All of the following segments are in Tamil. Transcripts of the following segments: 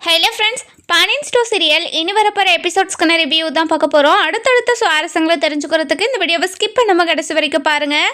Hello friends, banian store serial இனி வரப்போகிற எபிசோட்ஸ்க்கான ரிவ்யூ தான் பார்க்க போகிறோம். அடுத்தடுத்த சுவாரஸ்யங்களை தெரிஞ்சுக்கிறதுக்கு இந்த வீடியோவை ஸ்கிப் பண்ணாமல் கடைசி வரைக்கும் பாருங்கள்.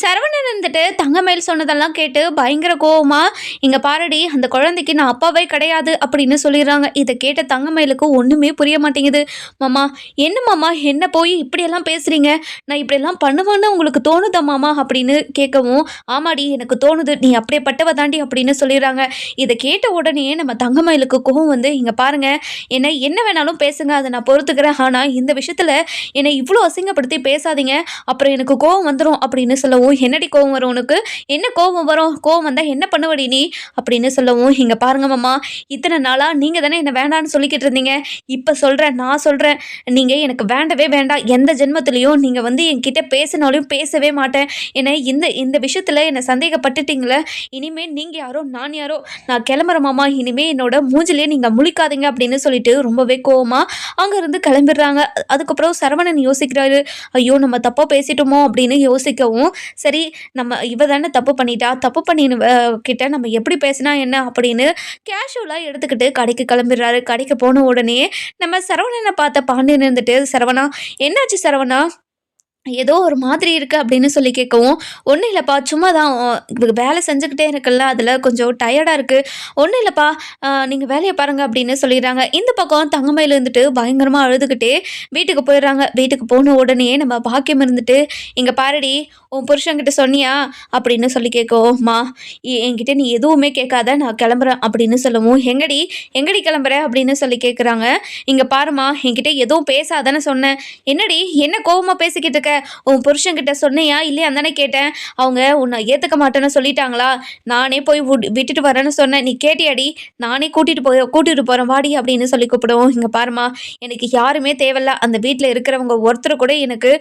சரவணன் இருந்துட்டு தங்கமேல் சொன்னதெல்லாம் கேட்டு பயங்கர கோவமாக, இங்கே பாரடி அந்த குழந்தைக்கு நான் அப்பாவே கிடையாது அப்படின்னு சொல்லிடுறாங்க. இதை கேட்ட தங்கமேலுக்கு ஒன்றுமே புரிய மாட்டேங்குது. மாமா என்ன மாமா, என்ன போய் இப்படியெல்லாம் பேசுகிறீங்க? நான் இப்படியெல்லாம் பண்ணுவேன்னு உங்களுக்கு தோணுதா மாமா அப்படின்னு கேட்கவும், ஆமாடி எனக்கு தோணுது, நீ அப்படியே பட்டவ தாண்டி அப்படின்னு சொல்லிடுறாங்க. இதை கேட்ட உடனே நம்ம தங்கமேலுக்கு கோவம் வந்து, இங்கே பாருங்க, என்னை என்ன வேணாலும் பேசுங்க, அதை நான் பொறுத்துக்கிறேன், ஆனால் இந்த விஷயத்தில் என்னை இவ்வளோ அசிங்கப்படுத்தி பேசாதீங்க, அப்புறம் எனக்கு கோவம் வந்துடும் அப்படின்னு சொல்லவும், என்னடி கோவம் வரும் உனக்கு? என்ன கோவம் வரும்? கோவம் வந்தால் என்ன பண்ணுவடி நீ அப்படின்னு சொல்லவும், இங்கே பாருங்க மாமா, இத்தனை நாளாக நீங்கள் தானே என்னை வேண்டான்னு சொல்லிக்கிட்டு இருந்தீங்க. இப்போ சொல்கிறேன், நான் சொல்கிறேன், நீங்கள் எனக்கு வேண்டவே வேண்டாம். எந்த ஜென்மத்திலையும் நீங்கள் வந்து என்கிட்ட பேசினாலும் பேசவே மாட்டேன். என்னை இந்த இந்த விஷயத்தில் என்னை சந்தேகப்பட்டுட்டீங்களே, இனிமேல் நீங்கள் யாரோ நான் யாரோ, நான் கிளம்புறேன் மாமா, இனிமேல் என்னோட மூஞ்சிலே நீங்கள் முழிக்காதீங்க அப்படின்னு சொல்லிட்டு ரொம்பவே கோவமாக அங்கேருந்து கிளம்பிடுறாங்க. அதுக்கப்புறம் சரவணன் யோசிக்கிறாரு, ஐயோ நம்ம தப்பாக பேசிட்டோமோ அப்படின்னு யோசிக்கவும், சரி நம்ம இவ தானே தப்பு பண்ணிட்டா, தப்பு பண்ணி கிட்ட நம்ம எப்படி பேசினா என்ன அப்படின்னு கேஷுவலாக எடுத்துக்கிட்டு கடைக்கு கிளம்பிடுறாரு. கடைக்கு போன உடனே நம்ம சரவணனை பார்த்த பாண்டியன் இருந்துட்டு, சரவணா என்னாச்சு சரவணா, ஏதோ ஒரு மாதிரி இருக்குது அப்படின்னு சொல்லி கேட்கவும், ஒன்றும் இல்லைப்பா, சும்மா தான் வேலை செஞ்சுக்கிட்டே இருக்குல்ல, அதில் கொஞ்சம் டயர்டாக இருக்குது, ஒன்றும் இல்லைப்பா, நீங்கள் வேலையை பாருங்கள் அப்படின்னு சொல்லிடுறாங்க. இந்த பக்கம் தங்கமயில் இருந்துட்டு பயங்கரமாக அழுதுகிட்டே வீட்டுக்கு போயிடுறாங்க. வீட்டுக்கு போன உடனே நம்ம பாக்கியம் இருந்துட்டு, இங்கே பாருடி உன் புருஷன்கிட்ட சொன்னியா அப்படின்னு சொல்லி கேட்கவும்மா, என்கிட்ட நீ எதுவுமே கேட்காத, நான் கிளம்புறேன் அப்படின்னு சொல்லவும், எங்கடி எங்கடி கிளம்புற அப்படின்னு சொல்லி கேட்குறாங்க. இங்கே பாருமா, என்கிட்ட எதுவும் பேசாதானே சொன்னேன், என்னடி என்ன கோவமாக பேசிக்கிட்டு இருக்க, உன் புருஷன்கிட்ட சொன்னியா இல்லையா தானே கேட்டேன், அவங்க உன்னை ஏற்றுக்க மாட்டேன்னு சொல்லிட்டாங்களா, நானே போய் விட்டுட்டு வரேன்னு சொன்னேன், நீ கேட்டியாடி, நானே கூட்டிகிட்டு போகிறேன் வாடி அப்படின்னு சொல்லி கூப்பிடுவோம். இங்கே பாருமா, எனக்கு யாருமே தேவையில்ல, அந்த வீட்டில் இருக்கிறவங்க ஒருத்தர் கூட எனக்கு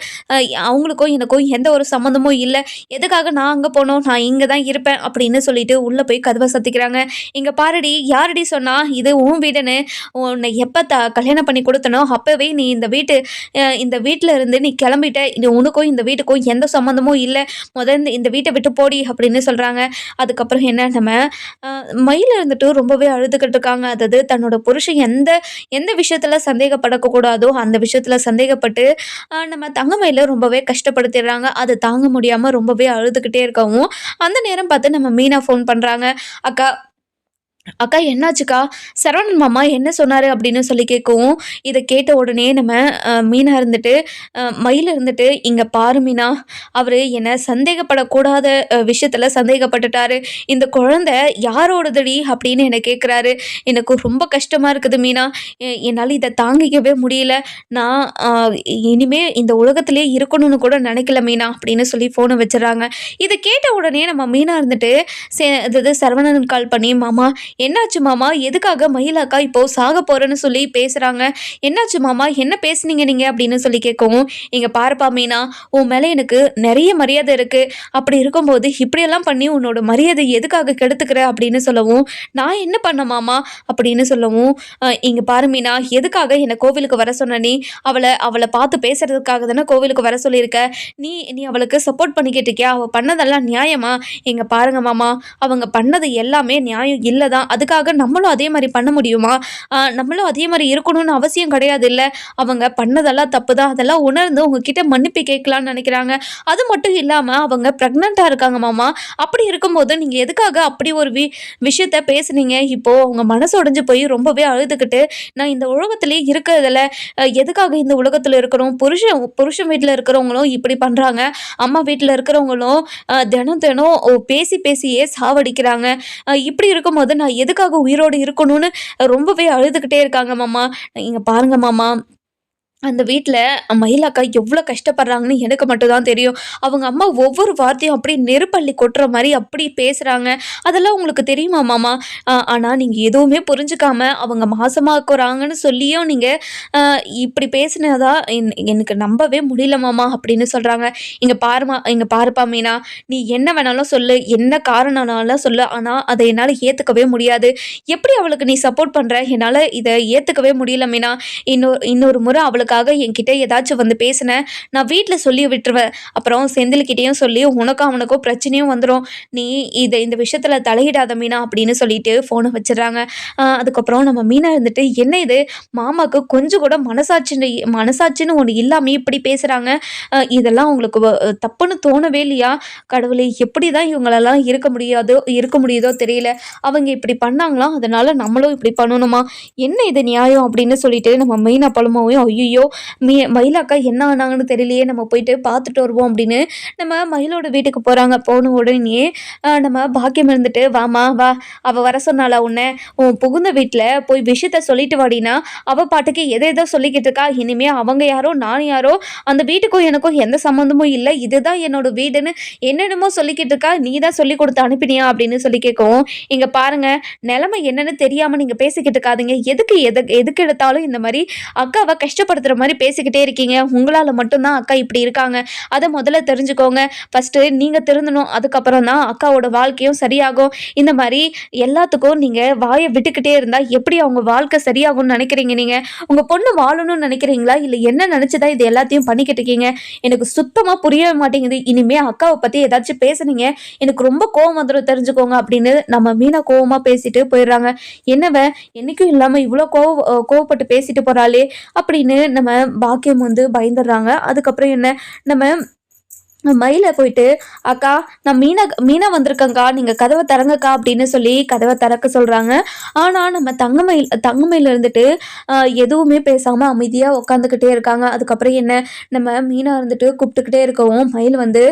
அவங்களுக்கும் எனக்கும் எந்த ஒரு சம்மந்தமும் இல்லை, எதுக்காக நான் அங்கே போனோம், நான் இங்கே தான் இருப்பேன் அப்படின்னு சொல்லிட்டு உள்ளே போய் கதவை சத்திக்கிறாங்க. இங்கே பாருடி, யாரடி சொன்னா இது உன் வீடுன்னு, உன்னை எப்போ கல்யாணம் பண்ணி கொடுத்தனோ அப்போவே நீ இந்த வீட்டில் இருந்து நீ கிளம்பிட்ட, இது உனக்கும் இந்த வீட்டுக்கும் எந்த சம்மந்தமும் இல்லை, முதல்ல இந்த வீட்டை விட்டு போடி அப்படின்னு சொல்கிறாங்க. அதுக்கப்புறம் என்ன, நம்ம மயில இருந்துட்டு ரொம்பவே அழுதுகிட்டு இருக்காங்க. அதாவது தன்னோட புருஷன் எந்த விஷயத்தில் சந்தேகப்படக்கூடாதோ அந்த விஷயத்தில் சந்தேகப்பட்டு நம்ம தங்கமயில ரொம்பவே கஷ்டப்படுத்திடுறாங்க. அது தாங்க முடியாமல் ரொம்பவே அழுதுகிட்டே இருக்கவும், அந்த நேரம் பார்த்து நம்ம மீனா ஃபோன் பண்ணுறாங்க. அக்கா அக்கா என்னாச்சுக்கா, சரவணன் மாமா என்ன சொன்னார் அப்படின்னு சொல்லி கேட்கவும், இதை கேட்ட உடனே நம்ம மீனா இருந்துட்டு மயில் இருந்துட்டு, இங்கே பாரு மீனா, அவர் என்னை சந்தேகப்படக்கூடாத விஷயத்தில் சந்தேகப்பட்டுட்டாரு, இந்த குழந்தை யாரோடதுடி அப்படின்னு என்னை கேட்குறாரு, எனக்கு ரொம்ப கஷ்டமாக இருக்குது மீனா, என்னால் இதை தாங்கிக்கவே முடியல, நான் இனிமே இந்த உலகத்திலே இருக்கணும்னு கூட நினைக்கல மீனா அப்படின்னு சொல்லி ஃபோனை வச்சுறாங்க. இதை கேட்ட உடனே நம்ம மீனா இருந்துட்டு சரவணன் கால் பண்ணி, மாமா என்னாச்சு மாமா, எதுக்காக மயிலாக்கா இப்போ சாக போறேன்னு சொல்லி பேசுறாங்க, என்னாச்சு மாமா, என்ன பேசுனீங்க நீங்க அப்படின்னு சொல்லி கேட்கவும், இங்க பாருப்பா மீனா, உன் மேலே எனக்கு நிறைய மரியாதை இருக்கு, அப்படி இருக்கும்போது இப்படியெல்லாம் பண்ணி உன்னோட மரியாதை எதுக்காக கெடுத்துக்கிற அப்படின்னு சொல்லவும், நான் என்ன பண்ண மாமா அப்படின்னு சொல்லவும், இங்க பாரு மீனா, எதுக்காக என்னை கோவிலுக்கு வர சொன்ன நீ, அவளை பார்த்து பேசுறதுக்காக தானே கோவிலுக்கு வர சொல்லியிருக்க, நீ அவளுக்கு சப்போர்ட் பண்ணிக்கிட்டு இருக்கியா, அவள் பண்ணதெல்லாம் நியாயமா, இங்க பாருங்க மாமா, அவங்க பண்ணது எல்லாமே நியாயம் இல்லை தான், அதுக்காக நம்மளும் அதே மாதிரி பண்ண முடியுமா, நம்மளும் அதே மாதிரி இருக்கணும்னு அவசியம் கிடையாது இல்லை, அவங்க பண்ணதெல்லாம் தப்பு தான், அதெல்லாம் உணர்ந்து உங்ககிட்ட மன்னிப்பு கேட்கலான்னு நினைக்கிறாங்க, அது மட்டும் இல்லாமல் அவங்க ப்ரெக்னெண்ட்டாக இருக்காங்க மாமா, அப்படி இருக்கும்போது நீங்கள் எதுக்காக அப்படி ஒரு விஷயத்த பேசுனீங்க, இப்போது அவங்க மனசு உடைஞ்சு போய் ரொம்பவே அழுதுகிட்டு, நான் இந்த உலகத்திலேயே இருக்கிறதில்ல, எதுக்காக இந்த உலகத்தில் இருக்கிறோம், புருஷன் வீட்டில் இருக்கிறவங்களும் இப்படி பண்ணுறாங்க, அம்மா வீட்டில் இருக்கிறவங்களும் தினம் தினம் பேசியே சாவடிக்கிறாங்க, இப்படி இருக்கும்போது நான் எதுக்காக உயிரோடு இருக்கணும்னு ரொம்பவே அழுதுகிட்டே இருக்காங்க மாமா, இங்க பாருங்க மாமா, அந்த வீட்டில் மயிலாக்கா எவ்வளோ கஷ்டப்படுறாங்கன்னு எனக்கு மட்டும்தான் தெரியும், அவங்க அம்மா ஒவ்வொரு வார்த்தையும் அப்படி நெருப்பள்ளி கொட்டுற மாதிரி அப்படி பேசுகிறாங்க, அதெல்லாம் உங்களுக்கு தெரியுமா மாமா, ஆனால் நீங்கள் எதுவுமே புரிஞ்சுக்காம அவங்க மாசமாக்குறாங்கன்னு சொல்லியும் நீங்கள் இப்படி பேசினதா எனக்கு நம்பவே முடியல மாமா அப்படின்னு சொல்கிறாங்க. இங்கே பாருப்பா மீனா, நீ என்ன வேணாலும் சொல்லு, என்ன காரணம்னாலும் சொல்லு, ஆனால் அதை என்னால் ஏற்றுக்கவே முடியாது, எப்படி அவளுக்கு நீ சப்போர்ட் பண்ணுற, என்னால் இதை ஏற்றுக்கவே முடியல மீனா, இன்னொரு முறை அவளுக்கு அதுக்காக என்கிட்ட ஏதாச்சும் வந்து பேசினேன், நான் வீட்டில் சொல்லி விட்டுருவேன். அப்புறம் செந்தில்கிட்டேயும் சொல்லி உனக்கும் அவனுக்கும் பிரச்சனையும் வந்துடும். நீ இந்த விஷயத்தில் தலையிடாத மீனா அப்படின்னு சொல்லிட்டு ஃபோனை வச்சிடுறாங்க. அதுக்கப்புறம் நம்ம மீனா இருந்துட்டு என்ன இது மாமாவுக்கு கொஞ்சம் கூட மனசாட்சின்னு ஒன்று இல்லாமல் இப்படி பேசுகிறாங்க. இதெல்லாம் உங்களுக்கு தப்புன்னு தோணவே இல்லையா? கடவுளே எப்படி தான் இவங்களெல்லாம் இருக்க முடியுதோ தெரியல. அவங்க இப்படி பண்ணாங்களாம், அதனால நம்மளும் இப்படி பண்ணணுமா? என்ன இது நியாயம் அப்படின்னு சொல்லிட்டு நம்ம மீனா பழமாவையும் ஐயோ மயிலாக்கா என்ன ஆனாங்கன்னு தெரியலையே, நம்ம போயிட்டு பார்த்துட்டு வருவோம் அப்படின்னு நம்ம மயிலோட வீட்டுக்கு போகிறாங்க. போன உடனே நம்ம பாக்கியம் இருந்துட்டு வாமா வா, அவள் வர சொன்னாலா உன்னை? உன் புகுந்த வீட்டில் போய் விஷயத்த சொல்லிட்டு வாடினா அவள் பாட்டுக்கு எதோ சொல்லிக்கிட்டு இருக்கா. இனிமே அவங்க யாரோ நான் யாரோ, அந்த வீட்டுக்கும் எனக்கும் எந்த சம்மந்தமும் இல்லை, இதுதான் என்னோட வீடுன்னு என்னென்னமோ சொல்லிக்கிட்டு இருக்கா. நீ தான் சொல்லி கொடுத்து அனுப்பினியா அப்படின்னு சொல்லி கேட்கவும், இங்கே பாருங்க நிலைமை என்னன்னு தெரியாமல் நீங்கள் பேசிக்கிட்டு இருக்காதீங்க. எதுக்கு எடுத்தாலும் இந்த மாதிரி அக்காவை கஷ்டப்படுத்துகிற மாதிரி பேசிக்கிட்டே இருக்கீங்க. உங்களால் மட்டும்தான் அக்கா இப்படி இருக்காங்க, அதை முதல்ல தெரிஞ்சுக்கோங்க. ஃபஸ்ட்டு நீங்கள் திருந்தணும், அதுக்கப்புறம் தான் அக்காவோட வாழ்க்கையும் சரியாகும். இந்த மாதிரி எல்லாத்துக்கும் நீங்கள் வாயை விட்டுக்கிட்டே இருந்தால் எப்படி அவங்க வாழ்க்கை சரியாகும்னு நினைக்கிறீங்க? நீங்கள் உங்கள் பொண்ணு வாழணும்னு நினைக்கிறீங்களா, இல்லை என்ன நினச்சிதான் இது எல்லாத்தையும் பண்ணிக்கிட்டு இருக்கீங்க? எனக்கு சுத்தமாக புரியவே மாட்டேங்குது. இனிமேல் அக்காவை பற்றி ஏதாச்சும் பேசுனீங்க எனக்கு ரொம்ப கோவம் வந்துடும் தெரிஞ்சுக்கோங்க அப்படின்னு நம்ம மீனா கோவமாக பேசிட்டு போயிடுறாங்க. என்னவ என்னைக்கும் இல்லாமல் இவ்வளோ கோவப்பட்டு பேசிட்டு போகிறாளே அப்படின்னு நம்ம பாக்கியம் வந்து பயந்துடுறாங்க. அதுக்கப்புறம் என்ன நம்ம மயில போயிட்டு அக்கா நான் மீனா வந்திருக்கேங்க்கா, நீங்கள் கதவை திறங்கக்கா அப்படின்னு சொல்லி கதவை திறக்க சொல்கிறாங்க. ஆனால் நம்ம தங்கமயில் இருந்துட்டு எதுவுமே பேசாமல் அமைதியாக உட்காந்துக்கிட்டே இருக்காங்க. அதுக்கப்புறம் என்ன நம்ம மீனா இருந்துட்டு கூப்பிட்டுக்கிட்டே இருக்கவும் மயில் வந்து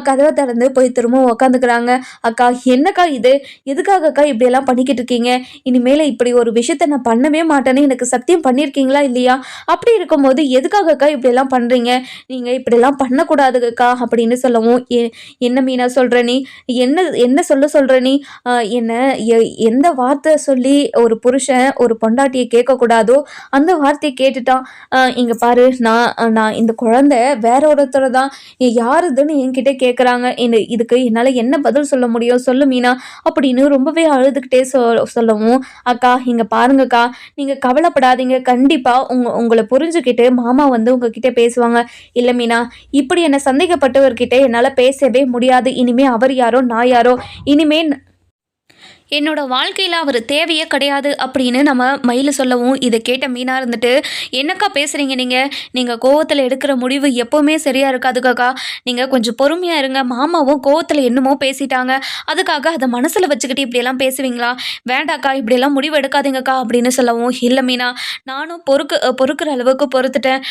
கதவை திறந்து போய் திரும்பவும் உட்காந்துக்கிறாங்க. அக்கா என்னக்கா இது, எதுக்காகக்கா இப்படியெல்லாம் பண்ணிக்கிட்டு இருக்கீங்க? இனிமேல் இப்படி ஒரு விஷயத்த நான் பண்ணவே மாட்டேன்னு எனக்கு சத்தியம் பண்ணியிருக்கீங்களா இல்லையா? அப்படி இருக்கும்போது எதுக்காகக்கா இப்படியெல்லாம் பண்ணுறீங்க? நீங்கள் இப்படியெல்லாம் பண்ணக்கூடாதுக்கா அப்படின்னு சொல்லவும், என்ன மீனா சொல்கிற நீ, என்ன சொல்கிற நீ, என்ன எந்த வார்த்தை சொல்லி ஒரு புருஷன் ஒரு பொண்டாட்டியை கேட்கக்கூடாதோ அந்த வார்த்தையை கேட்டுட்டான். இங்கே பாரு, நான் இந்த குழந்தை வேற ஒருத்தர் தான், யாருதுன்னு என்கிட்ட கேட்குறாங்க. இதுக்கு என்னால் என்ன பதில் சொல்ல முடியும் சொல்லு மீனா அப்படின்னு ரொம்பவே அழுதுகிட்டே சொல்லவும், அக்கா இங்கே பாருங்கக்கா, நீங்கள் கவலைப்படாதீங்க, கண்டிப்பாக உங்களை புரிஞ்சுக்கிட்டு மாமா வந்து உங்ககிட்ட பேசுவாங்க. இல்லை மீனா, இப்படி என்னை சந்தேகப்பட்டவர்கிட்ட என்னால் பேசவே முடியாது. இனிமே அவர் யாரோ நான் யாரோ, இனிமே என்னோட வாழ்க்கையில் அவர் தேவையே கிடையாது அப்படின்னு நம்ம மயில் சொல்லவும், இதை கேட்ட மீனா இருந்துட்டு என்னக்கா பேசுகிறீங்க? நீங்கள் கோவத்தில் எடுக்கிற முடிவு எப்போவுமே சரியாக இருக்காதுக்கா, நீங்கள் கொஞ்சம் பொறுமையாக இருங்க. மாமாவும் கோவத்தில் என்னமோ பேசிட்டாங்க, அதுக்காக அதை மனசில் வச்சுக்கிட்டு இப்படியெல்லாம் பேசுவீங்களா? வேண்டாக்கா, இப்படியெல்லாம் முடிவு எடுக்காதீங்கக்கா அப்படின்னு சொல்லவும், இல்லை மீனா, நானும் பொறுக்கிற அளவுக்கு பொறுத்துட்டேன்.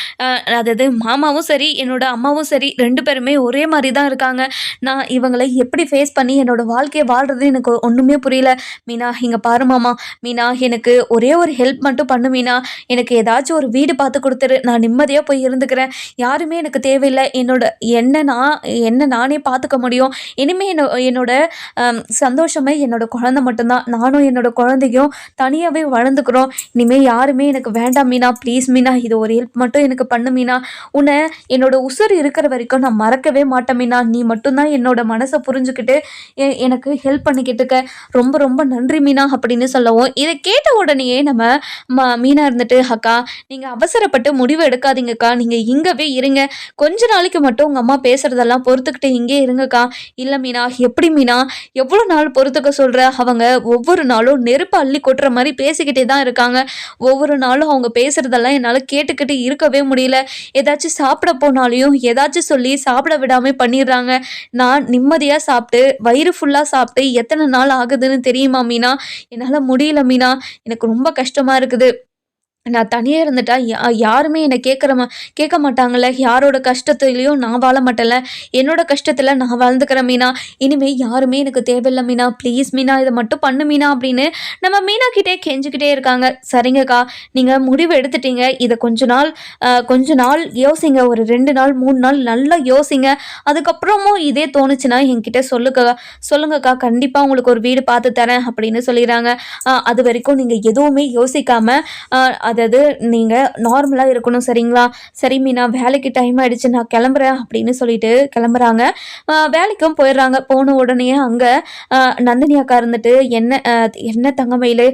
அதாவது மாமாவும் சரி என்னோட அம்மாவும் சரி 2 பேருமே ஒரே மாதிரி தான் இருக்காங்க. நான் இவங்களை எப்படி ஃபேஸ் பண்ணி என்னோட வாழ்க்கையை வாழ்கிறது எனக்கு ஒன்றுமே புரியல. மீனா இங்கே பாரு மாமா, மீனா எனக்கு ஒரே ஒரு ஹெல்ப் மட்டும் பண்ணு மீனா, எனக்கு ஏதாச்சும் ஒரு வீடு பார்த்து கொடுத்துரு, நான் நிம்மதியாக போய் இருந்துக்கிறேன். யாருமே எனக்கு தேவையில்லை, என்ன நானே பார்த்துக்க முடியும். இனிமேல் என்னோட சந்தோஷமே என்னோட குழந்தை மட்டும்தான். நானும் என்னோட குழந்தையும் தனியாகவே வளர்ந்துக்கிறோம். இனிமேல் யாருமே எனக்கு வேண்டாம் மீனா, ப்ளீஸ் மீனா, இது ஒரு ஹெல்ப் மட்டும் எனக்கு பண்ணு மீனா. உன்னை என்னோட உசுர் இருக்கிற வரைக்கும் நான் மறக்கவே மாட்டேன் மீனா. நீ மட்டும்தான் என்னோட மனசை புரிஞ்சுக்கிட்டு எனக்கு ஹெல்ப் பண்ணிக்கிட்டு இருக்க. ரொம்ப ரொம்ப நன்றி மீனா அப்படின்னு சொல்லவும், இதை கேட்ட உடனேயே நம்ம மீனா இருந்துட்டு அக்கா நீங்கள் அவசரப்பட்டு முடிவு எடுக்காதீங்கக்கா, நீங்கள் இங்கவே இருங்க, கொஞ்ச நாளைக்கு மட்டும் உங்கள் அம்மா பேசுகிறதெல்லாம் பொறுத்துக்கிட்டு இங்கே இருங்கக்கா. இல்லை மீனா, எப்படி மீனா எவ்வளோ நாள் பொறுத்துக்க சொல்கிற? அவங்க ஒவ்வொரு நாளும் நெருப்பு அள்ளி கொட்டுற மாதிரி பேசிக்கிட்டே தான் இருக்காங்க. ஒவ்வொரு நாளும் அவங்க பேசுகிறதெல்லாம் என்னால் கேட்டுக்கிட்டு இருக்கவே முடியல. ஏதாச்சும் சாப்பிட போனாலையும் ஏதாச்சும் சொல்லி சாப்பிட விடாமல் பண்ணிடுறாங்க. நான் நிம்மதியாக சாப்பிட்டு வயிறு ஃபுல்லாக சாப்பிட்டு எத்தனை நாள் ஆகுதுன்னு தெரியுமா மீனா? என்னால் முடியல மீனா, எனக்கு ரொம்ப கஷ்டமாக இருக்குது. நான் தனியாக இருந்துட்டா யாருமே என்னை கேட்க மாட்டாங்கல்ல, யாரோட கஷ்டத்துலேயும் நான் வாழ மாட்டேன்ல, என்னோட கஷ்டத்தில் நான் வாழ்ந்துக்கிறேன் மீனா. இனிமேல் யாருமே எனக்கு தேவையில்லை மீனா, ப்ளீஸ் மீனா, இதை மட்டும் பண்ணு மீனா அப்படின்னு நம்ம மீனா கிட்டே கெஞ்சிக்கிட்டே இருக்காங்க. சரிங்கக்கா, நீங்கள் முடிவு எடுத்துட்டீங்க, இதை கொஞ்ச நாள் யோசிங்க, ஒரு 2 நாள் 3 நாள் நல்லா யோசிங்க. அதுக்கப்புறமும் இதே தோணுச்சுன்னா என்கிட்ட சொல்லுங்கக்கா, கண்டிப்பாக உங்களுக்கு ஒரு வீடு பார்த்து தரேன் அப்படின்னு சொல்லிடுறாங்க. அது வரைக்கும் நீங்கள் எதுவுமே யோசிக்காமல் அதாவது நீங்கள் நார்மலாக இருக்கணும் சரிங்களா? சரி மீனா, வேலைக்கு டைம் ஆயிடுச்சு, நான் கிளம்புறேன் அப்படின்னு சொல்லிட்டு கிளம்புறாங்க. வேலைக்கும் போயிடுறாங்க. போன உடனே அங்கே நந்தினி அக்கா இருந்துட்டு, என்ன தங்கமயிலு,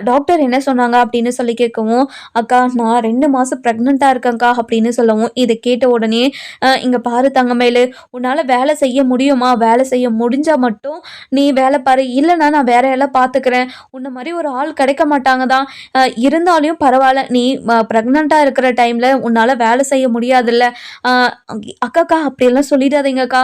டாக்டர் என்ன சொன்னாங்க அப்படின்னு சொல்லி கேட்கவும், அக்கா நான் 2 மாதம் ப்ரெக்னெண்ட்டாக இருக்கேன்க்கா அப்படின்னு சொல்லவும், இதை கேட்ட உடனே இங்கே பாரு தங்கமயிலு, உன்னால் வேலை செய்ய முடியுமா? வேலை செய்ய முடிஞ்சா மட்டும் நீ வேலை பாரு, இல்லைன்னா நான் வேற எல்லாம் பார்த்துக்கிறேன். உன்ன மாதிரி ஒரு ஆள் கிடைக்க மாட்டாங்க தான். இருந்தாலும் பரவாயில்ல, நீ ப்ரெக்னெண்ட்டாக இருக்கிற டைமில் உன்னால் வேலை செய்ய முடியாதுல்ல. அஹ் அக்காக்கா அப்படியெல்லாம் சொல்லிடாதீங்கக்கா.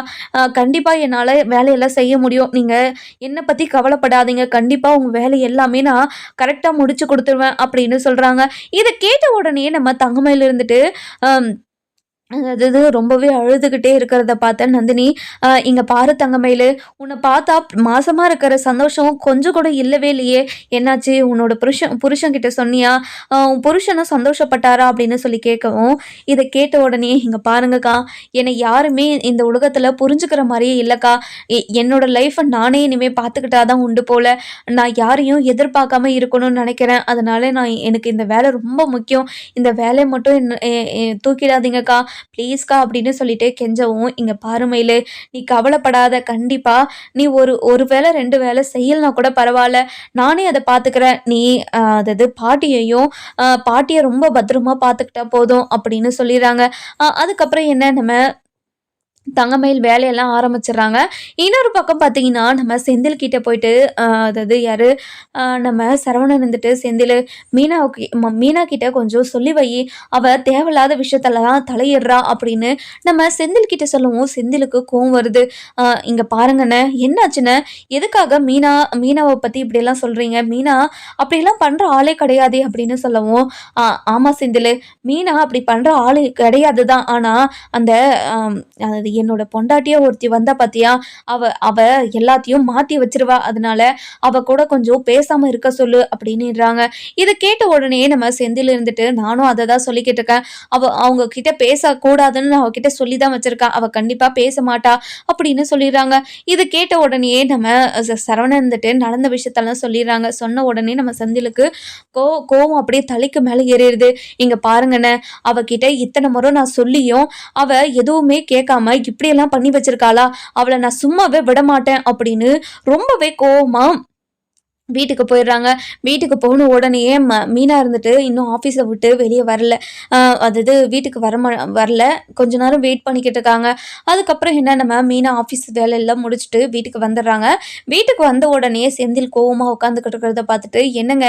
கண்டிப்பாக என்னால் வேலையெல்லாம் செய்ய முடியும். நீங்கள் என்னை பற்றி கவலைப்படாதீங்க. கண்டிப்பாக உங்கள் வேலை எல்லாமே நான் கரெக்டாக முடிச்சு கொடுத்துருவேன் அப்படின்னு சொல்கிறாங்க. இதை கேட்ட உடனே நம்ம தங்கமயில் இருந்துட்டு அதாவது ரொம்பவே அழுதுகிட்டே இருக்கிறத பார்த்த நந்தினி, இங்க பாரு தங்கமயிலு, உன்னை பார்த்தா மாசமா இருக்கிற சந்தோஷம் கொஞ்சம் கூட இல்லவே இல்லையே, என்னாச்சு? உன்னோட புருஷன் கிட்ட சொன்னியா? உன் புருஷனும் சந்தோஷப்பட்டாரா அப்படின்னு சொல்லி கேட்கவும், இதை கேட்ட உடனே, இங்க பாருங்கக்கா, என்னை யாருமே இந்த உலகத்துல புரிஞ்சுக்கிற மாதிரியே இல்லைக்கா. என்னோட லைஃப்பை நானே இனிமே பார்த்துக்கிட்டாதான் உண்டு போல. நான் யாரையும் எதிர்பார்க்காம இருக்கணும்னு நினைக்கிறேன். அதனால எனக்கு இந்த வேலை ரொம்ப முக்கியம். இந்த வேலையை மட்டும் தூக்கிடாதீங்கக்கா, ப்ளீஸ்க்கா அப்படின்னு சொல்லிட்டு கெஞ்சவும், இங்க பாரு மயிலு, நீ கவலைப்படாத. கண்டிப்பா நீ ஒரு வேளை 2 வேளை செய்யலனா கூட பரவாயில்ல, நானே அதை பார்த்துக்கிறேன். நீ அதாவது பாட்டியை ரொம்ப பத்திரமா பார்த்துக்கிட்டா போதும் அப்படின்னு சொல்லிடுறாங்க. அதுக்கப்புறம் என்ன, நம்ம தங்கமயில் வேலையெல்லாம் ஆரம்பிச்சிடுறாங்க. இன்னொரு பக்கம் பார்த்தீங்கன்னா, நம்ம செந்தில் கிட்ட போயிட்டு அதாவது யாரு, நம்ம சரவணன் இருந்துட்டு, செந்தில் மீனா கிட்ட கொஞ்சம் சொல்லி வை, அவ தேவையில்லாத விஷயத்தெல்லாம் தலையிடுறா அப்படின்னு நம்ம செந்தில் கிட்ட சொல்லவும், செந்திலுக்கு கோவம் வருது. இங்க பாருங்கண்ணே, என்னாச்சுண்ணே, எதுக்காக மீனாவை பத்தி இப்படியெல்லாம் சொல்றீங்க? மீனா அப்படியெல்லாம் பண்ற ஆளே கிடையாதே அப்படின்னு சொல்லவும், ஆமா செந்தில், மீனா அப்படி பண்ற ஆளு கிடையாது தான். ஆனா அந்த அது என்னோட பொண்டாட்டியே ஒருத்தி வந்தா பாத்தியா, அவ அவ எல்லாத்தையும் மாத்தி வச்சிருவா. அதனால அவ கூட கொஞ்சம் பேசாம இருக்க சொல்லு அப்படின்னுறாங்க. இதை கேட்ட உடனே நம்ம செந்தில் இருந்துட்டு, நானும் அதை தான் சொல்லிக்கிட்டு இருக்கேன். அவங்க கிட்ட பேசக்கூடாதுன்னு அவகிட்ட சொல்லி தான் வச்சிருக்கா. அவ கண்டிப்பா பேச மாட்டா அப்படின்னு சொல்லிடுறாங்க. இது கேட்ட உடனே நம்ம சரவணன் இருந்துட்டு நடந்த விஷயத்தெல்லாம் சொல்லிடுறாங்க. சொன்ன உடனே நம்ம செந்திலுக்கு கோவம் அப்படியே தலைக்கு மேல ஏறிடுது. இங்க பாருங்கண்ணே, அவகிட்ட இத்தனை முறை நான் சொல்லியும் அவ எதுவுமே கேட்காம இப்படியெல்லாம் பண்ணி வச்சிருக்காளா? அவளை நான் சும்மாவே விட மாட்டேன் அப்படின்னு ரொம்பவே கோவமா வீட்டுக்கு போயிடுறாங்க. வீட்டுக்கு போன உடனேயே மீனா இருந்துட்டு இன்னும் ஆஃபீஸை விட்டு வெளியே வரல. அதாவது வீட்டுக்கு வரல. கொஞ்ச நேரம் வெயிட் பண்ணிக்கிட்டு இருக்காங்க. அதுக்கப்புறம் என்ன, நம்ம மீனா ஆஃபீஸ் வேலையெல்லாம் முடிச்சுட்டு வீட்டுக்கு வந்துடுறாங்க. வீட்டுக்கு வந்த உடனே செந்தில் கோவமாக உட்காந்துக்கிட்டு இருக்கிறத பார்த்துட்டு, என்னங்க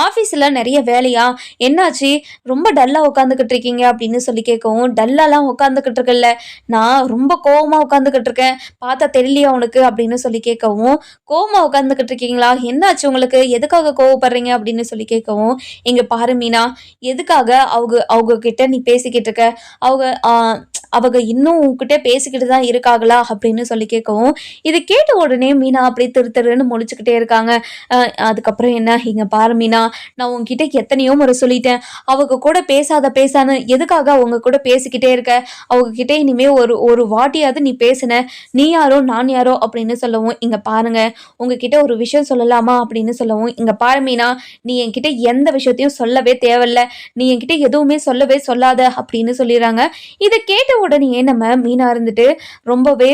ஆஃபீஸில் நிறைய வேலையா, என்னாச்சு, ரொம்ப டல்லாக உட்காந்துக்கிட்டு இருக்கீங்க அப்படின்னு சொல்லி கேட்கவும், டல்லாலாம் உட்காந்துக்கிட்டு இருக்கல, நான் ரொம்ப கோவமாக உட்காந்துக்கிட்டு இருக்கேன், பார்த்தா தெரியலையா உனக்கு அப்படின்னு சொல்லி கேட்கவும், கோவமாக உட்காந்துக்கிட்டு இருக்கீங்களா, என்ன உங்களுக்கு, எதுக்காக கோவப்படுறீங்க அப்படின்னு சொல்லி கேட்கவும், இங்க பாரு மீனா, எதுக்காக அவங்க கிட்ட நீ பேசிக்கிட்டு இருக்க, அவங்க இன்னும் உங்ககிட்ட பேசிக்கிட்டு தான் இருக்காங்களா அப்படின்னு சொல்லி கேட்கவும், இதை கேட்ட உடனே மீனா அப்படி திருன்னு முழிச்சுக்கிட்டே இருக்காங்க. அதுக்கப்புறம் என்ன, இங்க பாரு மீனா, நான் உங்ககிட்ட எத்தனையோ முறை சொல்லிட்டேன், அவங்க கூட பேசான்னு, எதுக்காக அவங்க கூட பேசிக்கிட்டே இருக்க, அவங்க கிட்ட இனிமே ஒரு வாட்டியாவது நீ பேசுன, நீ யாரோ நான் யாரோ அப்படின்னு சொல்லவும், இங்க பாருங்க, உங்ககிட்ட ஒரு விஷயம் சொல்லலாமா அப்படின்னு சொல்லவும், இங்க பாரு மீனா, நீ என்கிட்ட எந்த விஷயத்தையும் சொல்லவே தேவையில்ல, நீ என்கிட்ட எதுவுமே சொல்லவே சொல்லாத அப்படின்னு சொல்லிடுறாங்க. இதை கேட்ட உடனே நம்ம மீனா இருந்துட்டு ரொம்பவே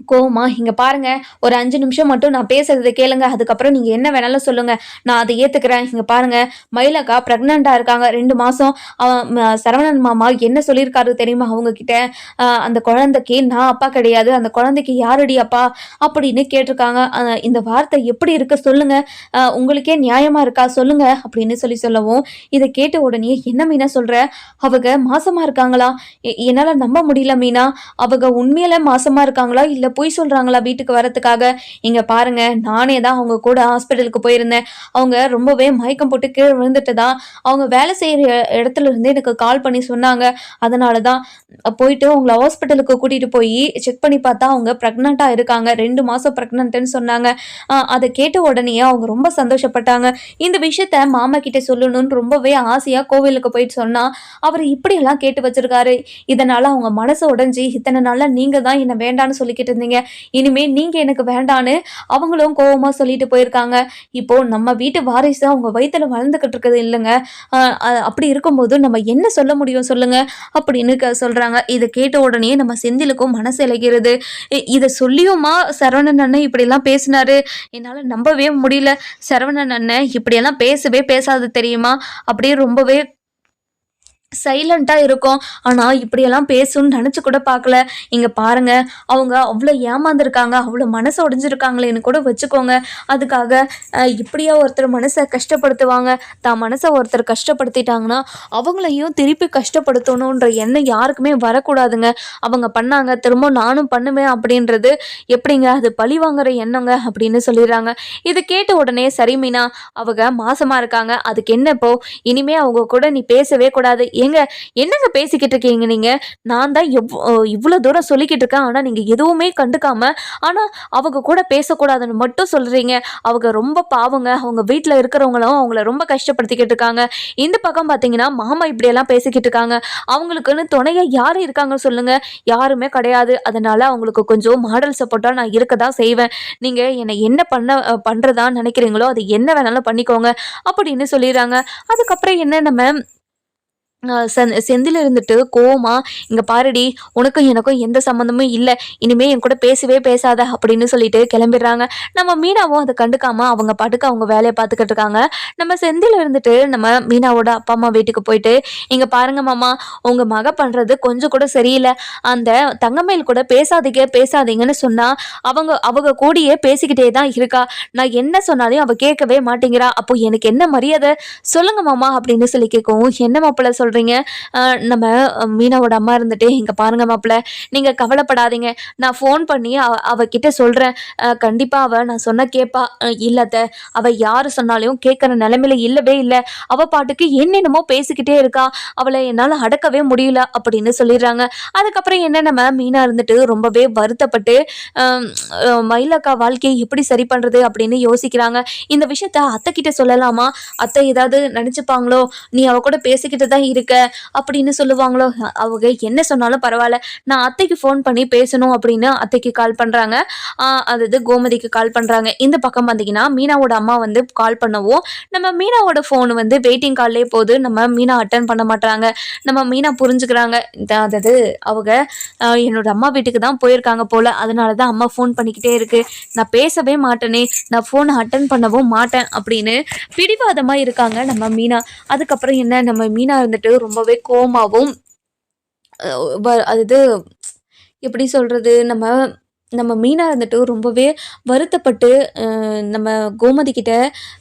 கோவமா, இங்க பாருங்க, ஒரு 5 நிமிஷம் மட்டும் நான் பேசுறதை கேளுங்க, அதுக்கப்புறம் நீங்க என்ன வேணாலும் சொல்லுங்க, நான் அதை ஏத்துக்கிறேன். இங்க பாருங்க, மயிலக்கா பிரெக்னண்டா இருக்காங்க, 2 மாசம். சரவணன் மாமா என்ன சொல்லியிருக்காரு தெரியுமா அவங்க கிட்ட, அந்த குழந்தைக்கு நான் அப்பா கிடையாது, அந்த குழந்தைக்கு யாரடி அப்பா அப்படின்னு கேட்டிருக்காங்க. இந்த வார்த்தை எப்படி இருக்கு சொல்லுங்க, உங்களுக்கே நியாயமா இருக்கா சொல்லுங்க அப்படின்னு சொல்லவும், இதை கேட்ட உடனே, என்ன மீனா சொல்ற, அவங்க மாசமா இருக்காங்களா, என்னால நம்ப முடியல மீனா, அவங்க உண்மையில மாசமா இருக்காங்களா இல்ல பொய் சொல்றாங்களா வீட்டுக்கு வரதுக்காக? இங்க பாருங்க, நானே தான் அவங்க கூட ஹாஸ்பிட்டலுக்கு போயிருந்தேன். அவங்க ரொம்பவே மயக்கம் போட்டு கீழே விழுந்துட்டு தான் அவங்க வேலை செய்யற இடத்துல இருந்து எனக்கு கால் பண்ணி சொன்னாங்க. அதனாலதான் போயிட்டு உங்களை ஹாஸ்பிட்டலுக்கு கூட்டிட்டு போய் செக் பண்ணி பார்த்தா அவங்க பிரெக்னண்டா இருக்காங்க, 2 மாசம் பிரெக்னன்ட்னு சொன்னாங்க. அதை கேட்ட உடனே அவங்க ரொம்ப சந்தோஷப்பட்டாங்க. இந்த விஷயத்த மாமா கிட்ட சொல்லணும்னு ரொம்பவே ஆசையா கோவிலுக்கு போயிட்டு சொன்னா, அவர் இப்படியெல்லாம் கேட்டு வச்சிருக்காரு. இதனால அவங்க மனசு உடைஞ்சி, இத்தனை நாளா நீங்க தான் என்ன வேண்டான்னு சொல்லிக்கிட்டு இருந்தீங்க. இனிமே நீங்க எனக்கு வேண்டான்னு அவங்களும் கோவமா சொல்லிட்டு போயிருக்காங்க. இப்போ நம்ம வீட்டு வாரிசு அவங்க வயித்துல வளர்ந்துகிட்டு இருக்குது இல்லைங்க. அப்படி இருக்கும்போது நம்ம என்ன சொல்ல முடியும் சொல்லுங்க அப்படின்னு சொல்றாங்க. இதை கேட்ட உடனே நம்ம செந்திலுக்கும் மனசு இலகிறது. இதை சொல்லியுமா சரவணன் அண்ணன் இப்படியெல்லாம் பேசினாரு? என்னால நம்பவே முடியல. சரவணன் அண்ணன் இப்படியெல்லாம் பேசவே பேசாது தெரியுமா? அப்படியே ரொம்பவே சைலண்டா இருக்கும். ஆனா இப்படியெல்லாம் பேசும்னு நினைச்சு கூட பார்க்கல. இங்க பாருங்க, அவங்க அவ்வளோ ஏமாந்துருக்காங்க, அவ்வளோ மனசு உடைஞ்சிருக்காங்களேன்னு கூட வச்சுக்கோங்க. அதுக்காக இப்படியா ஒருத்தர் மனசை கஷ்டப்படுத்துவாங்க? தான் மனசை ஒருத்தர் கஷ்டப்படுத்திட்டாங்கன்னா அவங்களையும் திருப்பி கஷ்டப்படுத்தணுன்ற எண்ணம் யாருக்குமே வரக்கூடாதுங்க. அவங்க பண்ணாங்க, திரும்ப நானும் பண்ணுவேன் அப்படின்றது எப்படிங்க? அது பழி வாங்குற எண்ணங்க அப்படின்னு சொல்லிடுறாங்க. இது கேட்ட உடனே சரி மீனா, அவங்க மாசமா இருக்காங்க, அதுக்கு என்ன இப்போ? இனிமே அவங்க கூட நீ பேசவே கூடாது. ஏங்க என்னங்க பேசிக்கிட்டு இருக்கீங்க நீங்க? நான் தான் இவ்வளோ தூரம் சொல்லிக்கிட்டு இருக்கேன். ஆனால் நீங்கள் எதுவுமே கண்டுக்காம ஆனால் அவங்க கூட பேசக்கூடாதுன்னு மட்டும் சொல்கிறீங்க. அவங்க ரொம்ப பாவங்க. அவங்க வீட்டில் இருக்கிறவங்களும் அவங்கள ரொம்ப கஷ்டப்படுத்திக்கிட்டு இருக்காங்க. இந்த பக்கம் பார்த்தீங்கன்னா மாமா இப்படியெல்லாம் பேசிக்கிட்டு இருக்காங்க. அவங்களுக்குன்னு துணையாக யார் இருக்காங்க சொல்லுங்க? யாருமே கிடையாது. அதனால அவங்களுக்கு கொஞ்சம் மாடல் சப்போர்ட்டாக நான் இருக்க தான் செய்வேன். நீங்கள் என்னை என்ன பண்ணுறதா நினைக்கிறீங்களோ அது என்ன வேணாலும் பண்ணிக்கோங்க அப்படின்னு சொல்லிடுறாங்க. அதுக்கப்புறம் என்ன நம்ம செந்தில் இருந்துட்டு கோவமா, இங்க பாருடி, உனக்கும் எனக்கும் எந்த சம்மந்தமும் இல்லை, இனிமே என் கூட பேசவே பேசாத அப்படின்னு சொல்லிட்டு கிளம்பிடுறாங்க. நம்ம மீனாவும் அதை கண்டுக்காம அவங்க பாட்டுக்கு அவங்க வேலையை பார்த்துக்கிட்டு இருக்காங்க. நம்ம செந்தில் இருந்துட்டு நம்ம மீனாவோட அப்பா அம்மா வீட்டுக்கு போயிட்டு, இங்க பாருங்க மாமா, உங்க மக பண்றது கொஞ்சம் கூட சரியில்லை. அந்த தங்கமேல் கூட பேசாதீங்கன்னு சொன்னா அவங்க அவங்க கூடயே பேசிக்கிட்டே தான் இருக்கா. நான் என்ன சொன்னாலும் அவ கேட்கவே மாட்டேங்கிறா. அப்போ எனக்கு என்ன மரியாதை சொல்லுங்க மாமா அப்படின்னு சொல்லி கேட்கவும், என்ன மாப்பிள்ள சொல்றீங்க? நம்ம மீனாவோட அம்மா இருந்துட்டு, இங்க பாருங்க மாப்பிள்ள, நீங்க கவலைப்படாதீங்க, நான் ஃபோன் பண்ணி அவகிட்ட சொல்றேன். கண்டிப்பா அவ நான் சொன்ன கேட்பா. இல்லத்த, அவ யாரு சொன்னாலும் கேட்கற நிலைமையில இல்லவே இல்லை. அவ பாட்டுக்கு என்னென்னமோ பேசிக்கிட்டே இருக்கா. அவளை என்னால அடக்கவே முடியல அப்படின்னு சொல்லிடுறாங்க. அதுக்கப்புறம் என்ன, நம்ம மீனா இருந்துட்டு ரொம்பவே வருத்தப்பட்டு மயிலக்கா வாழ்க்கையை எப்படி சரி பண்றது அப்படின்னு யோசிக்கிறாங்க. இந்த விஷயத்த அத்தை கிட்ட சொல்லலாமா? அத்தை ஏதாவது நினைச்சுப்பாங்களோ? நீ அவ கூட பேசிக்கிட்டு தான் இருக்க அப்படின்னு சொல்லுவாங்களோ? அவங்க என்ன சொன்னாலும் பரவாயில்ல, நான் அத்தைக்கு ஃபோன் பண்ணி பேசணும் அப்படின்னு அத்தைக்கு கால் பண்றாங்க. அதாவது கோமதிக்கு கால் பண்றாங்க. இந்த பக்கம் பார்த்தீங்கன்னா மீனாவோட அம்மா வந்து கால் பண்ணவும், நம்ம மீனாவோட ஃபோன் வந்து வெயிட்டிங் கால்லே போகுது. நம்ம மீனா அட்டன் பண்ண மாட்டாங்க. நம்ம மீனா புரிஞ்சுக்கிறாங்க, அதாவது அவங்க என்னோட அம்மா வீட்டுக்கு தான் போயிருக்காங்க போல, அதனால தான் அம்மா ஃபோன் பண்ணிக்கிட்டே இருக்கு, நான் பேசவே மாட்டேனே, நான் ஃபோனை அட்டன் பண்ணவும் மாட்டேன் அப்படின்னு பிடிவாதமாக இருக்காங்க நம்ம மீனா. அதுக்கப்புறம் என்ன, நம்ம மீனா இருந்துட்டு ரொம்பவே கோவமாகவும் அது எப்படி சொல்கிறது, நம்ம நம்ம மீனா இருந்துட்டு ரொம்பவே வருத்தப்பட்டு நம்ம கோமதி கிட்ட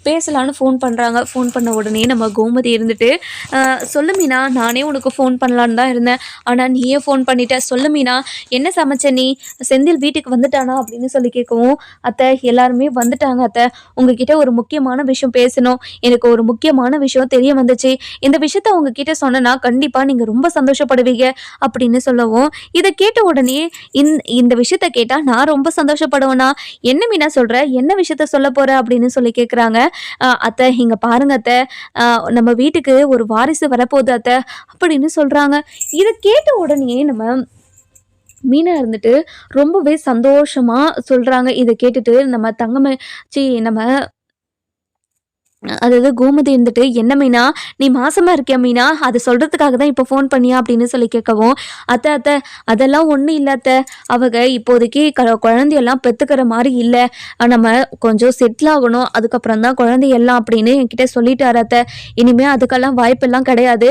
பேசலான்னு ஃபோன் பண்ணுறாங்க. ஃபோன் பண்ண உடனே நம்ம கோமதி இருந்துட்டு, சொல்லு மீனா, நானே உனக்கு ஃபோன் பண்ணலான்னு தான் இருந்தேன், ஆனால் நீயே ஃபோன் பண்ணிட்ட. சொல்லு மீனா, என்ன சமைச்ச நீ? செந்தில் வீட்டுக்கு வந்துட்டானா அப்படின்னு சொல்லி கேட்கவும், அத்தை எல்லாருமே வந்துட்டாங்க அத்தை, உங்ககிட்ட ஒரு முக்கியமான விஷயம் பேசணும், எனக்கு ஒரு முக்கியமான விஷயம் தெரிய வந்துச்சு, இந்த விஷயத்த உங்ககிட்ட சொன்னேன்னா கண்டிப்பாக நீங்கள் ரொம்ப சந்தோஷப்படுவீங்க அப்படின்னு சொல்லவும், இதை கேட்ட உடனே இந்த விஷயத்த கேட்டால் நான் ரொம்ப சந்தோஷப்படுவேனா? என்ன மீனா சொல்ற? என்ன விஷயத்த சொல்ல போற அப்படின்னு சொல்லி கேட்குறாங்க. அத்தை இங்க பாருங்க அத்தை, நம்ம வீட்டுக்கு ஒரு வாரிசு வரப்போகுது அத்தை அப்படின்னு சொல்றாங்க. இதை கேட்ட உடனே நம்ம மீனா இருந்துட்டு ரொம்பவே சந்தோஷமா சொல்றாங்க. இதை கேட்டுட்டு நம்ம நம்ம அதாவது கோமதி இருந்துட்டு, என்ன மீனா நீ மாசமா இருக்கியா மீனா? அதை சொல்றதுக்காக தான் இப்போ ஃபோன் பண்ணியா அப்படின்னு சொல்லி கேட்கவும், அத்தை அதெல்லாம் ஒன்றும் இல்லை அத்தை, அவங்க இப்போதைக்கு குழந்தையெல்லாம் பெற்றுக்கிற மாதிரி இல்லை, நம்ம கொஞ்சம் செட்டில் ஆகணும், அதுக்கப்புறம் தான் குழந்தையெல்லாம் அப்படின்னு என்கிட்ட சொல்லிட்டாரு அத்தை, இனிமேல் அதுக்கெல்லாம் வாய்ப்பெல்லாம் கிடையாது,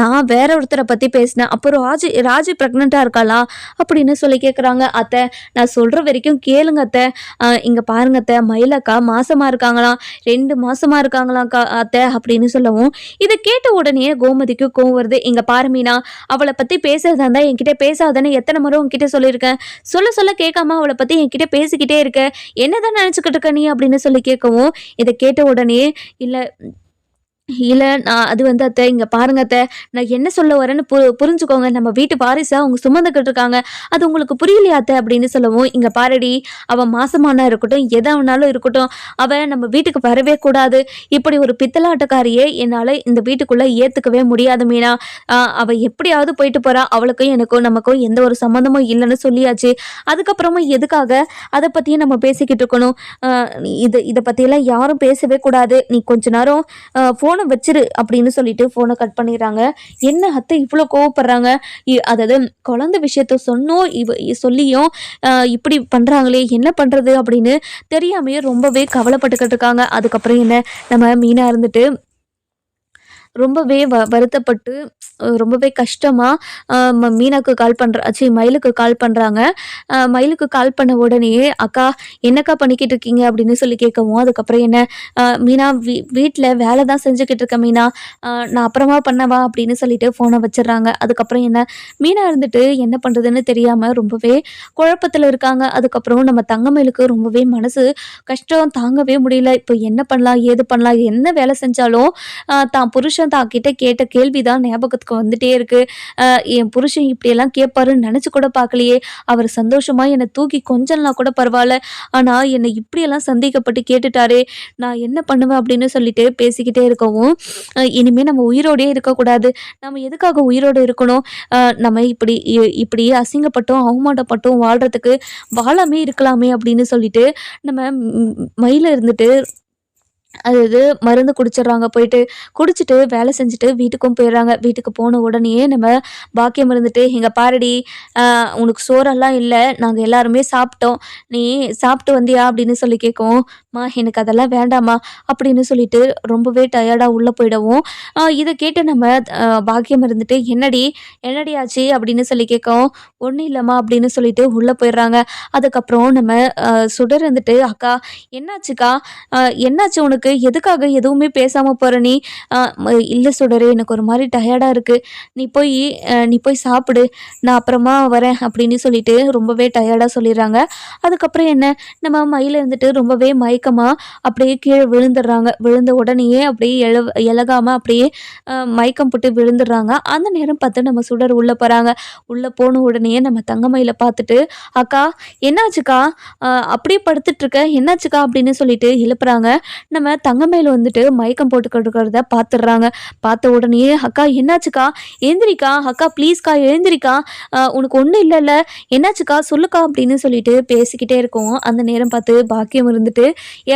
நான் வேற ஒருத்தரை பற்றி பேசினேன், அப்புறம் ராஜி ப்ரெக்னெண்ட்டாக இருக்காளா அப்படின்னு சொல்லி கேட்குறாங்க. அத்தை நான் சொல்கிற வரைக்கும் கேளுங்க அத்தை, இங்கே பாருங்க அத்தை, மயிலக்கா மாசமாக இருக்காங்களாம், 2 மாசமாக இருக்காங்களாம் அத்தை அப்படின்னு சொல்லவும், இதை கேட்ட உடனே கோமதிக்கு கோவம் வருது. இங்க பாரு மீனா, அவளை பத்தி பேசுறதா இருந்தா என்கிட்ட பேசாதன்னு எத்தனை முறை உன்கிட்ட சொல்லியிருக்கேன், சொல்ல கேட்காம அவளை பத்தி என்கிட்ட பேசிக்கிட்டே இருக்க, என்னதான் நினைச்சுக்கிட்டு இருக்க நீ அப்படின்னு சொல்லி கேட்கவும், இதை கேட்ட உடனே இல்ல இல்ல நான் அது வந்து அத்தை, இங்க பாருங்க அத்தை, நான் என்ன சொல்ல வரேன்னு புரிஞ்சுக்கோங்க. நம்ம வீட்டு வாரிச அவங்க சுமந்துக்கிட்டு இருக்காங்க. அது உங்களுக்கு புரியலையா அத்தை? அப்படின்னு சொல்லவும், இங்க பாருடி, அவ மாசமானா இருக்கட்டும், எதா வேணாலும் இருக்கட்டும், அவ நம்ம வீட்டுக்கு வரவே கூடாது. இப்படி ஒரு பித்தலாட்டக்காரியை என்னால இந்த வீட்டுக்குள்ள ஏத்துக்கவே முடியாது மீனா. அவ எப்படியாவது போயிட்டு போறா. அவளுக்கும் எனக்கும் நமக்கும் எந்த ஒரு சம்மந்தமும் இல்லன்னு சொல்லியாச்சு. அதுக்கப்புறமும் எதுக்காக அத பத்தியே நம்ம பேசிக்கிட்டு இருக்கணும்? அ இத பத்தியெல்லாம் யாரும் பேசவே கூடாது. நீ கொஞ்ச நேரம் ஃபோனை வச்சிரு அப்படின்னு சொல்லிட்டு ஃபோனை கட் பண்ணிடுறாங்க. என்ன அத்தை இவ்வளோ கோவப்படுறாங்க? அதாவது குழந்தை விஷயத்த சொன்னோம், சொல்லியும் இப்படி பண்றாங்களே, என்ன பண்றது அப்படின்னு தெரியாமையே ரொம்பவே கவலைப்பட்டுக்கிட்டு இருக்காங்க. அதுக்கப்புறம் என்ன, நம்ம மீனா இருந்துட்டு ரொம்பவே வருத்தப்பட்டு ரொம்பவே கஷ்டமா மீனாக்கு கால் பண்றா ச்சீ மயிலுக்கு கால் பண்றாங்க. மயிலுக்கு கால் பண்ண உடனேயே, "அக்கா என்னக்கா பண்ணிக்கிட்டு இருக்கீங்க?" அப்படின்னு சொல்லி கேட்கவும், அதுக்கப்புறம் என்ன, "மீனா வீட்ல வேலை தான் செஞ்சுக்கிட்டு இருக்கேன் மீனா. நான் அப்புறமா பண்ணவா?" அப்படின்னு சொல்லிட்டு ஃபோனை வச்சுடுறாங்க. அதுக்கப்புறம் என்ன, மீனா இருந்துட்டு என்ன பண்றதுன்னு தெரியாம ரொம்பவே குழப்பத்துல இருக்காங்க. அதுக்கப்புறம் நம்ம தங்கமயிலுக்கு ரொம்பவே மனசு கஷ்டம் தாங்கவே முடியல. இப்போ என்ன பண்ணலாம்? ஏது பண்ணலாம்? என்ன வேலை செஞ்சாலும் தான் புருஷன் தான்கிட்ட கேட்ட கேள்வி தான் ஞாபகத்துக்கு வந்துட்டே இருக்கு. என் புருஷன் இப்படியெல்லாம் கேட்பாருன்னு நெனச்சு கூட பார்க்கலையே! அவர் சந்தோஷமா என்ன தூக்கி கொஞ்சல்னா கூட பரவால்ல. ஆனா என்னை இப்படியெல்லாம் சந்தேகப்பட்டு கேட்டுட்டாரே! நான் என்ன பண்ணுவேன்? அப்படின்னு சொல்லிட்டு பேசிக்கிட்டே இருக்கவும், இனிமே நம்ம உயிரோடயே இருக்கக்கூடாது. நம்ம எதுக்காக உயிரோட இருக்கணும்? நம்ம இப்படி அசிங்கப்பட்டும், அவமானப்பட்டும் வாழ்றதுக்கு வாழாமே இருக்கலாமே! அப்படின்னு சொல்லிட்டு நம்ம மயில இருந்துட்டு அதாவது மருந்து குடிச்சிடுறாங்க போயிட்டு. குடிச்சிட்டு வேலை செஞ்சுட்டு வீட்டுக்கும் போயிடுறாங்க. வீட்டுக்கு போன உடனேயே நம்ம பாக்கியம் இருந்துட்டு, "இங்க பாருடி, அ உனக்கு சோறெல்லாம் இல்ல. நாங்க எல்லாருமே சாப்பிட்டோம். நீ சாப்பிட்டு வந்தியா?" அப்படின்னு சொல்லி கேட்கவும், "ம்மா எனக்கு அதெல்லாம் வேண்டாம்மா" அப்படின்னு சொல்லிட்டு ரொம்பவே டயர்டா உள்ள போயிடவும், இத கேட்டு நம்ம பாக்கியம் இருந்துட்டு, "என்னடி என்னடி ஆச்சு?" அப்படின்னு சொல்லி கேட்கவும், "ஒண்ணும் இல்லம்மா" அப்படின்னு சொல்லிட்டு உள்ள போயிடுறாங்க. அதுக்கப்புறம் நம்ம சுடர் இருந்துட்டு, "அக்கா என்னாச்சுக்கா? அ என்னாச்சு உனக்கு? எதுக்காக எதுவுமே பேசாம போற நீ?" "அ இல்ல சுடரே, எனக்கு ஒரு மாரி டயர்டா இருக்கு. நீ போய் சாப்பிடு. நான் அப்புறமா வரேன்" அப்படின்னு சொல்லிட்டு ரொம்பவே டயர்டா சொல்லிடுறாங்க. அதுக்கப்புறம் என்ன, நம்ம மயில் இருந்துட்டு ரொம்பவே மயக்கமா அப்படியே கீழ விழுந்துடுறாங்க. விழுந்த உடனேயே அப்படியே எழகாம அப்படியே மயக்கம் போட்டு விழுந்துடுறாங்க. அந்த நேரம் பார்த்து நம்ம சுடர் உள்ள போறாங்க. உள்ள போன உடனேயே நம்ம தங்கமயில பார்த்துட்டு, "அக்கா என்னாச்சுக்கா? அப்படியே படுத்துட்டு இருக்க. என்னாச்சுக்கா?" அப்படின்னு சொல்லிட்டு எழுப்புறாங்க. நம்ம தங்கமயில் வந்துட்டு மயக்கம் போட்டுக்கிட்டு இருக்கிறத பார்த்துடுறாங்க. பார்த்த உடனேயே, "அக்கா என்னாச்சுக்கா? எழுந்திரிக்கா. அக்கா ப்ளீஸ்க்கா எழுந்திரிக்கா. உனக்கு ஒண்ணும் இல்லல்ல. என்னாச்சுக்கா? சொல்லுக்கா" அப்படின்னு சொல்லிட்டு பேசிக்கிட்டே இருக்கவும், அந்த நேரம் பார்த்து பாக்கியம் இருந்துட்டு,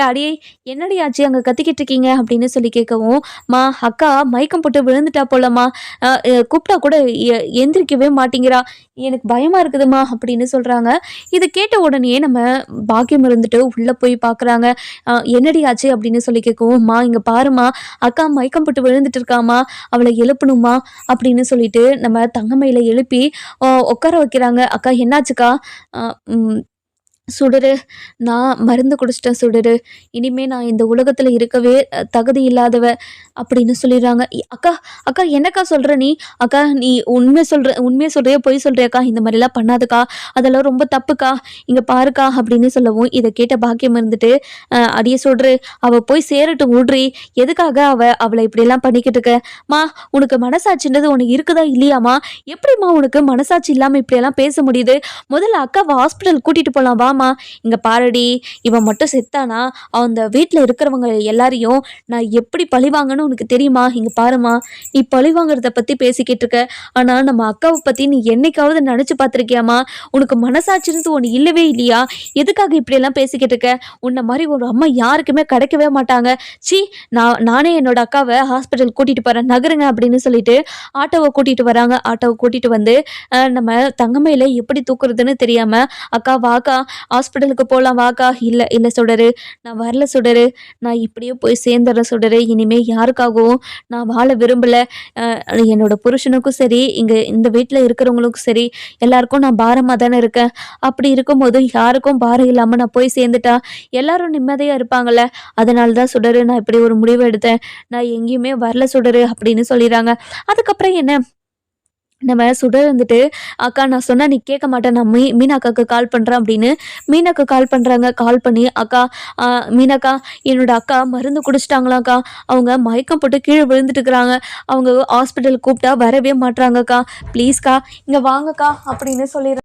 அடியே என்னடி ஆச்சு? அங்க கத்திக்கிட்டு இருக்கீங்க?" அப்படின்னு சொல்லி கேட்கவும், "ம்மா அக்கா மயக்கம் போட்டு விழுந்துட்டா போலம்மா. கூப்பிட்டா கூட எந்திரிக்கவே மாட்டேங்கிறா. எனக்கு பயமா இருக்குதும்மா" அப்படின்னு சொல்றாங்க. இத கேட்ட உடனேயே நம்ம பாக்கியம் இருந்துட்டு உள்ள போய் பார்க்குறாங்க. "என்னடி ஆச்சு?" அப்படின்னு சொல்லி கேட்கவும், "அம்மா இங்க பாரும்மா, அக்கா மயக்கம் போட்டு விழுந்துட்டு இருக்காம்மா. அவள எழுப்பணும்மா" அப்படின்னு சொல்லிட்டு நம்ம தங்கமயில எழுப்பி உட்கார வைக்கிறாங்க. "அக்கா என்னாச்சுக்கா?" அ ம் சுடரு, "நான் மருந்து குடிச்சிட்டேன் சுடரு. இனிமே நான் இந்த உலகத்துல இருக்கவே தகுதி இல்லாதவ" அப்படின்னு சொல்லிடுறாங்க. "அக்கா, அக்கா என்னக்கா சொல்ற நீ? அக்கா நீ உண்மைய சொல்றியா? பொய் சொல்றியாக்கா? இந்த மாரிலாம் பண்ணாதக்கா. அதெல்லாம் ரொம்ப தப்புக்கா. இங்க பாருக்கா" அப்படின்னு சொல்லவும், இத கேட்ட பாக்கியம் இருந்துட்டு, "அடியே சுடரு, அவ போய் சேரட்டும் விட்றி. எதுக்காக அவள இப்படியெல்லாம் பண்ணிக்கிட்டு இருக்க? ம்மா உனக்கு மனசாட்சின்றது ஒண்ணு இருக்குதா இல்லையாம்மா? எப்படிம்மா உனக்கு மனசாட்சி இல்லாம இப்படியெல்லாம் பேச முடியுது? முதல்ல அக்காவ ஹாஸ்பிட்டல் கூட்டிட்டு போலாம் வாம்மா. இங்க பாருடி, இவன் மட்டும் செத்தானா, அந்த வீட்ல இருக்கிறவங்க எல்லாரையும் நான் எப்படி பழிவாங்கன்னு உனக்கு தெரியுமா? இங்க பாரும்மா, நீ பழிவாங்குறத பத்தி பேசிக்கிட்டு இருக்க. ஆனா நம்ம அக்காவ பத்தி நீ என்னைக்காவது நெனச்சு பார்த்துருக்கியாம்மா? உனக்கு மனசாட்சின்னு ஒண்ணு இல்லவே இல்லையா? எதுக்காக இப்படியெல்லாம் பேசிக்கிட்டு இருக்க? உன்ன மாரி ஒரு அம்மா யாருக்குமே கிடைக்கவே மாட்டாங்க. ச்சீ! நானே என்னோட அக்காவ ஹாஸ்பிட்டல் கூட்டிட்டு போறேன். நகருங்க" அப்படின்னு சொல்லிட்டு ஆட்டோவ கூட்டிட்டு வராங்க. ஆட்டோவ கூட்டிட்டு வந்து நம்ம தங்கமயில எப்படி தூக்குறதுன்னு தெரியாம, "அக்கா வாக்கா, ஹாஸ்பிட்டலுக்கு போலாம் வாக்கா." "இல்ல இல்ல சுடரு, நான் வரல சுடரு. நான் இப்படியே போய் சேர்ந்துடுறேன் சுடரு. இனிமே யாருக்காகவும் நான் வாழ விரும்பல. என்னோட புருஷனுக்கும் சரி, இந்த வீட்ல இருக்கிறவங்களுக்கும் சரி, எல்லாருக்கும் நான் பாரமா தானே இருக்கேன். அப்படி இருக்கும்போது யாருக்கும் பாரம் இல்லாம நான் போய் சேர்ந்துட்டா, எல்லாரும் நிம்மதியா இருப்பாங்கல்ல. அதனால தான் சுடரு நான் இப்படி ஒரு முடிவு எடுத்தேன். நான் எங்கேயுமே வரல சுடரு" அப்படின்னு சொல்லிடுறாங்க. அதுக்கப்புறம் என்ன, நம்ம சுடர் வந்துட்டு, "அக்கா நான் சொன்னா நீ கேட்க மாட்ட. நான் மீனாக்காக்கு கால் பண்றேன்" அப்படின்னு மீனாக்கு கால் பண்றாங்க. கால் பண்ணி, "அக்கா அ மீனாக்கா, என்னோட அக்கா மருந்து குடிச்சிட்டாங்களாக்கா. அவங்க மயக்கம் போட்டு கீழ விழுந்துட்டுருக்காங்க. அவங்க ஹாஸ்பிட்டலுக்கு கூப்பிட்டா வரவே மாட்றாங்கக்கா. ப்ளீஸ்க்கா இங்க வாங்கக்கா" அப்படின்னு சொல்லிடுறாங்க.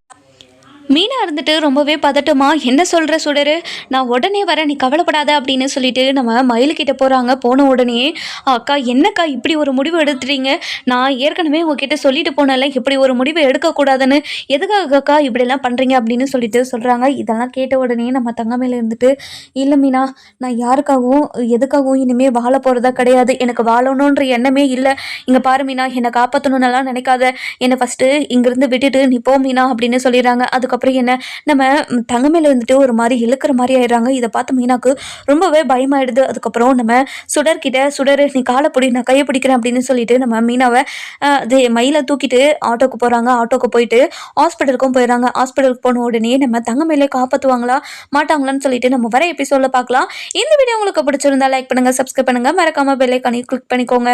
மீனா இருந்துட்டு ரொம்பவே பதட்டமா, "என்ன சொல்ற சுடரு? நான் உடனே வரேன், நீ கவலைப்படாத" அப்படின்னு சொல்லிட்டு நம்ம மயிலுக்கிட்ட போகிறாங்க. போன உடனே, "அக்கா என்னக்கா இப்படி ஒரு முடிவு எடுத்துட்டீங்க? நான் ஏற்கனவே உங்ககிட்ட சொல்லிட்டு போனேன்ல, இப்படி ஒரு முடிவு எடுக்கக்கூடாதுன்னு. எதுக்காக அக்கா இப்படியெல்லாம் பண்ணுறீங்க?" அப்படின்னு சொல்லிட்டு சொல்கிறாங்க. இதெல்லாம் கேட்ட உடனே நம்ம தங்கமயில இருந்துட்டு, "இல்லை மீனா, நான் யாருக்காகவும் எதுக்காகவும் இனிமேல் வாழ போகிறதா கிடையாது. எனக்கு வாழணுன்ற எண்ணமே இல்லை. இங்கே பாரு மீனா, என்னை காப்பாற்றணுன்னெல்லாம் நினைக்காத. என்னை ஃபஸ்ட்டு இங்கேருந்து விட்டுட்டு நீ போ மீனா" அப்படின்னு சொல்லிடுறாங்க. அதுக்கப்புறம் என்ன, நம்ம தங்கமேல வந்துட்டு ஒரு மாதிரி இழுக்கிற மாதிரி ஆயிடுறாங்க. இதை பார்த்து மீனாக்கு ரொம்பவே பயமாயிடுது. அதுக்கப்புறம் நம்ம சுடர்கிட்ட, "சுடர் நீ காலை பிடி, நான் கையை பிடிக்கிறேன்" அப்படின்னு சொல்லிட்டு நம்ம மீனாவை அது மயிலை தூக்கிட்டு ஆட்டோக்கு போகிறாங்க. ஆட்டோக்கு போயிட்டு ஹாஸ்பிட்டலுக்கும் போயிடுறாங்க. ஹாஸ்பிட்டலுக்கு போன உடனே நம்ம தங்கமேலே காப்பாற்றுவாங்களா மாட்டாங்களான்னு சொல்லிட்டு நம்ம வர எபிசோடில் பார்க்கலாம். இந்த வீடியோ உங்களுக்கு பிடிச்சிருந்தா லைக் பண்ணுங்கள், சப்ஸ்கிரைப் பண்ணுங்கள், மறக்காமல் பெல் ஐக்கானையும் கிளிக் பண்ணிக்கோங்க.